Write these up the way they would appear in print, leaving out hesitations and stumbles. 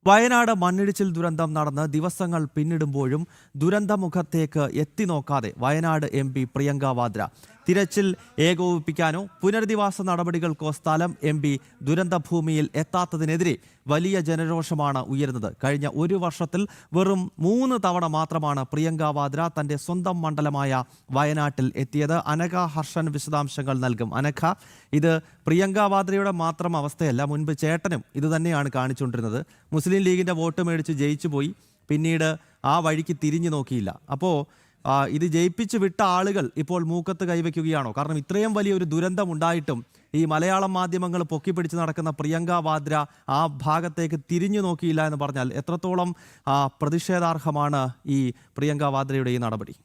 വയനാട് മണ്ണിടിച്ചിൽ ദുരന്തം നടന്ന് ദിവസങ്ങൾ പിന്നിടുമ്പോഴും ദുരന്തമുഖത്തേക്ക് എത്തിനോക്കാതെ വയനാട് MP പ്രിയങ്ക വാദ്ര. തിരച്ചിൽ ഏകോപിപ്പിക്കാനോ പുനരധിവാസ നടപടികൾക്കോ സ്ഥലം MP ദുരന്തഭൂമിയിൽ എത്താത്തതിനെതിരെ വലിയ ജനരോഷമാണ് ഉയരുന്നത്. കഴിഞ്ഞ ഒരു വർഷത്തിൽ വെറും 3 തവണ മാത്രമാണ് പ്രിയങ്ക വാദ്ര തന്റെ സ്വന്തം മണ്ഡലമായ വയനാട്ടിൽ എത്തിയത്. അനഘ ഹർഷൻ വിശദാംശങ്ങൾ നൽകും. അനഘ, ഇത് പ്രിയങ്ക വാദ്രയുടെ മാത്രം അവസ്ഥയല്ല, മുൻപ് ചേട്ടനും ഇത് തന്നെയാണ് കാണിച്ചുകൊണ്ടിരുന്നത്. മുസ്ലിം ലീഗിന്റെ വോട്ട് മേടിച്ച് ജയിച്ചു പോയി, പിന്നീട് ആ വഴിക്ക് തിരിഞ്ഞു നോക്കിയില്ല. അപ്പോൾ ഇത് ജയിപ്പിച്ച് വിട്ട ആളുകൾ ഇപ്പോൾ മൂക്കത്ത് കൈവയ്ക്കുകയാണോ? കാരണം ഇത്രയും വലിയൊരു ദുരന്തം ഉണ്ടായിട്ടും ഈ മലയാളം മാധ്യമങ്ങൾ പൊക്കിപ്പിടിച്ച് നടക്കുന്ന പ്രിയങ്ക വാദ്ര ആ ഭാഗത്തേക്ക് തിരിഞ്ഞു നോക്കിയില്ല എന്ന് പറഞ്ഞാൽ എത്രത്തോളം പ്രതിഷേധാർഹമാണ് ഈ പ്രിയങ്ക വാദ്രയുടെ ഈ നടപടി?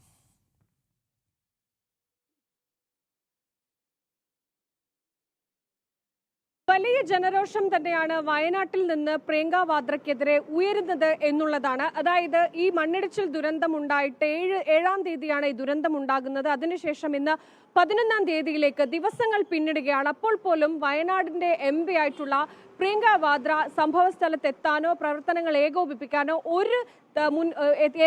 വലിയ ജനരോഷം തന്നെയാണ് വയനാട്ടിൽ നിന്ന് പ്രിയങ്ക വാദ്രയ്ക്കെതിരെ ഉയരുന്നത് എന്നുള്ളതാണ്. അതായത് ഈ മണ്ണിടിച്ചിൽ ദുരന്തം ഉണ്ടായിട്ട് 7-ാം തീയതിയാണ് ഈ ദുരന്തം ഉണ്ടാകുന്നത്. അതിനുശേഷം ഇന്ന് 11-ാം തീയതിയിലേക്ക് ദിവസങ്ങൾ പിന്നിടുകയാണ്. അപ്പോൾ പോലും വയനാടിന്റെ MP ആയിട്ടുള്ള പ്രിയങ്ക വാദ്ര സംഭവ സ്ഥലത്തെത്താനോ പ്രവർത്തനങ്ങൾ ഏകോപിപ്പിക്കാനോ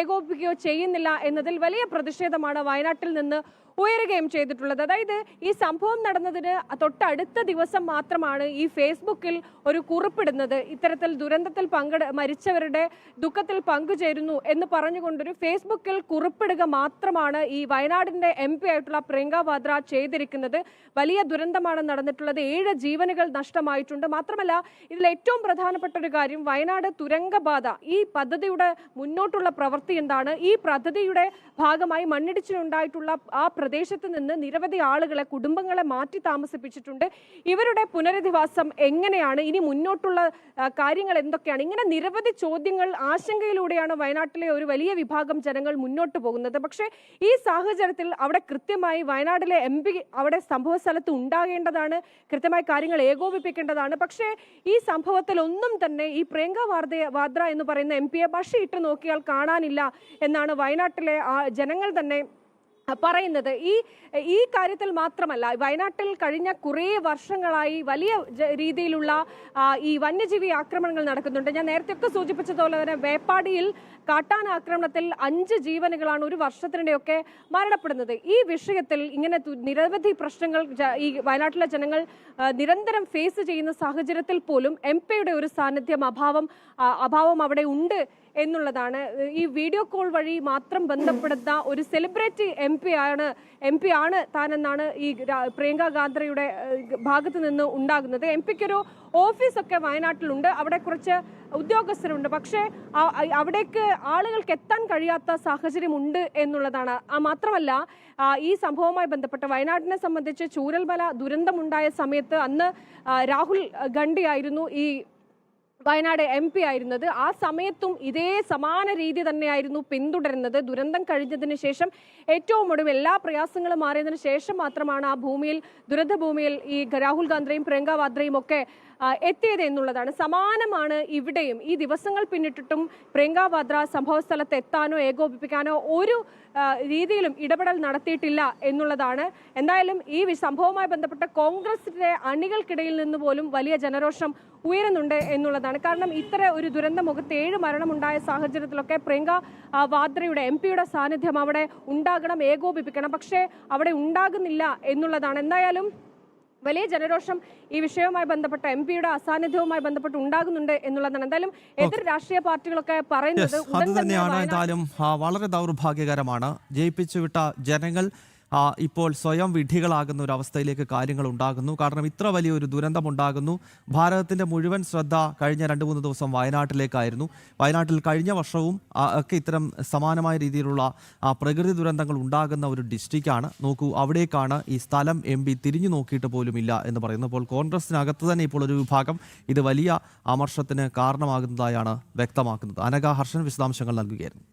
ഏകോപിപ്പിക്കുകയോ ചെയ്യുന്നില്ല എന്നതിൽ വലിയ പ്രതിഷേധമാണ് വയനാട്ടിൽ നിന്ന് ഉയരുകയും ചെയ്തിട്ടുള്ളത്. അതായത് ഈ സംഭവം നടന്നതിന് തൊട്ടടുത്ത ദിവസം മാത്രമാണ് ഈ ഫേസ്ബുക്കിൽ ഒരു കുറിപ്പിടുന്നത്. ഇത്തരത്തിൽ ദുരന്തത്തിൽ മരിച്ചവരുടെ ദുഃഖത്തിൽ പങ്കുചേരുന്നു എന്ന് പറഞ്ഞുകൊണ്ടൊരു ഫേസ്ബുക്കിൽ കുറിപ്പിടുക മാത്രമാണ് ഈ വയനാടിന്റെ MP ആയിട്ടുള്ള പ്രിയങ്ക വാദ്ര ചെയ്തിരിക്കുന്നത്. വലിയ ദുരന്തമാണ് നടന്നിട്ടുള്ളത്. 7 ജീവനുകൾ നഷ്ടമായിട്ടുണ്ട്. മാത്രമല്ല ഇതിൽ ഏറ്റവും പ്രധാനപ്പെട്ട ഒരു കാര്യം, വയനാട് തുരങ്കപാത ഈ പദ്ധതിയുടെ മുന്നോട്ടുള്ള പ്രവൃത്തി എന്താണ്? ഈ പദ്ധതിയുടെ ഭാഗമായി മണ്ണിടിച്ചിലുണ്ടായിട്ടുള്ള ആ പ്രദേശത്ത് നിന്ന് നിരവധി ആളുകളെ, കുടുംബങ്ങളെ മാറ്റി താമസിപ്പിച്ചിട്ടുണ്ട്. ഇവരുടെ പുനരധിവാസം എങ്ങനെയാണ്? ഇനി മുന്നോട്ടുള്ള കാര്യങ്ങൾ എന്തൊക്കെയാണ്? ഇങ്ങനെ നിരവധി ചോദ്യങ്ങൾ, ആശങ്കയിലൂടെയാണ് വയനാട്ടിലെ ഒരു വലിയ വിഭാഗം ജനങ്ങൾ മുന്നോട്ട് പോകുന്നത്. പക്ഷേ ഈ സാഹചര്യത്തിൽ അവിടെ കൃത്യമായി വയനാട്ടിലെ MP അവിടെ സംഭവ സ്ഥലത്ത് ഉണ്ടാകേണ്ടതാണ്, കൃത്യമായി കാര്യങ്ങൾ ഏകോപിപ്പിക്കേണ്ടതാണ്. പക്ഷേ ഈ സംഭവത്തിൽ ഒന്നും തന്നെ ഈ പ്രിയങ്ക വാദ്ര എന്ന് പറയുന്ന MP ബഷീട്ട് നോക്കിയാൽ കാണാനില്ല എന്നാണ് വയനാട്ടിലെ ജനങ്ങൾ തന്നെ പറയുന്നത്. ഈ കാര്യത്തിൽ മാത്രമല്ല, വയനാട്ടിൽ കഴിഞ്ഞ കുറേ വർഷങ്ങളായി വലിയ രീതിയിലുള്ള ഈ വന്യജീവി ആക്രമണങ്ങൾ നടക്കുന്നുണ്ട്. ഞാൻ നേരത്തെ സൂചിപ്പിച്ചതുപോലെ തന്നെ വേപ്പാടിയിൽ കാട്ടാന ആക്രമണത്തിൽ 5 ജീവനുകളാണ് ഒരു വർഷത്തിനിടെയൊക്കെ മരണപ്പെടുന്നത്. ഈ വിഷയത്തിൽ ഇങ്ങനെ നിരവധി പ്രശ്നങ്ങൾ ഈ വയനാട്ടിലെ ജനങ്ങൾ നിരന്തരം ഫേസ് ചെയ്യുന്ന സാഹചര്യത്തിൽ പോലും MP-യുടെ ഒരു സാന്നിധ്യം, അഭാവം അവിടെ ഉണ്ട് എന്നുള്ളതാണ്. ഈ വീഡിയോ കോൾ വഴി മാത്രം ബന്ധപ്പെടുന്ന ഒരു സെലിബ്രിറ്റി MP ആണ് താനെന്നാണ് ഈ പ്രിയങ്ക ഗാന്ധ്രയുടെ ഭാഗത്ത് നിന്ന് ഉണ്ടാകുന്നത്. MP-ക്കൊരു ഓഫീസൊക്കെ വയനാട്ടിലുണ്ട്, അവിടെ കുറച്ച് ഉദ്യോഗസ്ഥരുണ്ട്. പക്ഷേ അവിടേക്ക് ആളുകൾക്ക് എത്താൻ കഴിയാത്ത സാഹചര്യമുണ്ട് എന്നുള്ളതാണ്. മാത്രമല്ല ഈ സംഭവവുമായി ബന്ധപ്പെട്ട് വയനാടിനെ സംബന്ധിച്ച് ചൂരൽമല ദുരന്തമുണ്ടായ സമയത്ത് അന്ന് രാഹുൽ ഗാന്ധിയായിരുന്നു ഈ വയനാട് MP ആയിരുന്നത്. ആ സമയത്തും ഇതേ സമാന രീതി തന്നെയായിരുന്നു പിന്തുടരുന്നത്. ദുരന്തം കഴിഞ്ഞതിന് ശേഷം ഏറ്റവും ഒടുവിൽ എല്ലാ പ്രയാസങ്ങളും മാറിയതിനു ശേഷം മാത്രമാണ് ആ ദുരന്ത ഭൂമിയിൽ ഈ രാഹുൽ ഗാന്ധിയും പ്രിയങ്ക വാദ്രയും ഒക്കെ എത്തിയത് എന്നുള്ളതാണ്. സമാനമാണ് ഇവിടെയും. ഈ ദിവസങ്ങൾ പിന്നിട്ടിട്ടും പ്രിയങ്ക വാദ്ര സംഭവ സ്ഥലത്ത് എത്താനോ ഏകോപിപ്പിക്കാനോ ഒരു രീതിയിലും ഇടപെടൽ നടത്തിയിട്ടില്ല എന്നുള്ളതാണ്. എന്തായാലും ഈ സംഭവവുമായി ബന്ധപ്പെട്ട കോൺഗ്രസിന്റെ അണികൾക്കിടയിൽ നിന്ന് പോലും വലിയ ജനരോഷം ഉയരുന്നുണ്ട് എന്നുള്ളതാണ്. കാരണം ഇത്ര ഒരു ദുരന്തമുഖത്ത് 7 മരണമുണ്ടായ സാഹചര്യത്തിലൊക്കെ പ്രിയങ്ക വാദ്രയുടെ MP-യുടെ സാന്നിധ്യം അവിടെ ഉണ്ടാകണം, ഏകോപിപ്പിക്കണം. പക്ഷേ അവിടെ ഉണ്ടാകുന്നില്ല എന്നുള്ളതാണ്. എന്തായാലും വലിയ ജനരോഷം ഈ വിഷയവുമായി ബന്ധപ്പെട്ട MP-യുടെ അസാന്നിധ്യവുമായി ബന്ധപ്പെട്ട് ഉണ്ടാകുന്നുണ്ട് എന്നുള്ളതാണ്. എന്തായാലും എതിർ രാഷ്ട്രീയ പാർട്ടികളൊക്കെ പറയുന്നത് എന്തായാലും വളരെ ദൗർഭാഗ്യകരമാണ്. ജയിപ്പിച്ചു വിട്ട ജനങ്ങൾ ഇപ്പോൾ സ്വയം വിഡ്ഢികളാകുന്ന ഒരു അവസ്ഥയിലേക്ക് കാര്യങ്ങൾ ഉണ്ടാകുന്നു. കാരണം ഇത്ര വലിയൊരു ദുരന്തമുണ്ടാകുന്നു. ഭാരതത്തിൻ്റെ മുഴുവൻ ശ്രദ്ധ കഴിഞ്ഞ 2-3 ദിവസം വയനാട്ടിലേക്കായിരുന്നു. വയനാട്ടിൽ കഴിഞ്ഞ വർഷവും ഒക്കെ ഇത്തരം സമാനമായ രീതിയിലുള്ള പ്രകൃതി ദുരന്തങ്ങൾ ഉണ്ടാകുന്ന ഒരു ഡിസ്ട്രിക്റ്റാണ്. നോക്കൂ, അവിടേക്കാണ് ഈ സ്ഥലം MP തിരിഞ്ഞു നോക്കിയിട്ട് പോലുമില്ല എന്ന് പറയുന്നത്. അപ്പോൾ കോൺഗ്രസിനകത്ത് തന്നെ ഇപ്പോൾ ഒരു വിഭാഗം ഇത് വലിയ അമർഷത്തിന് കാരണമാകുന്നതായാണ് വ്യക്തമാക്കുന്നത്. അനഘ ഹർഷൻ വിശദാംശങ്ങൾ നൽകുകയായിരുന്നു.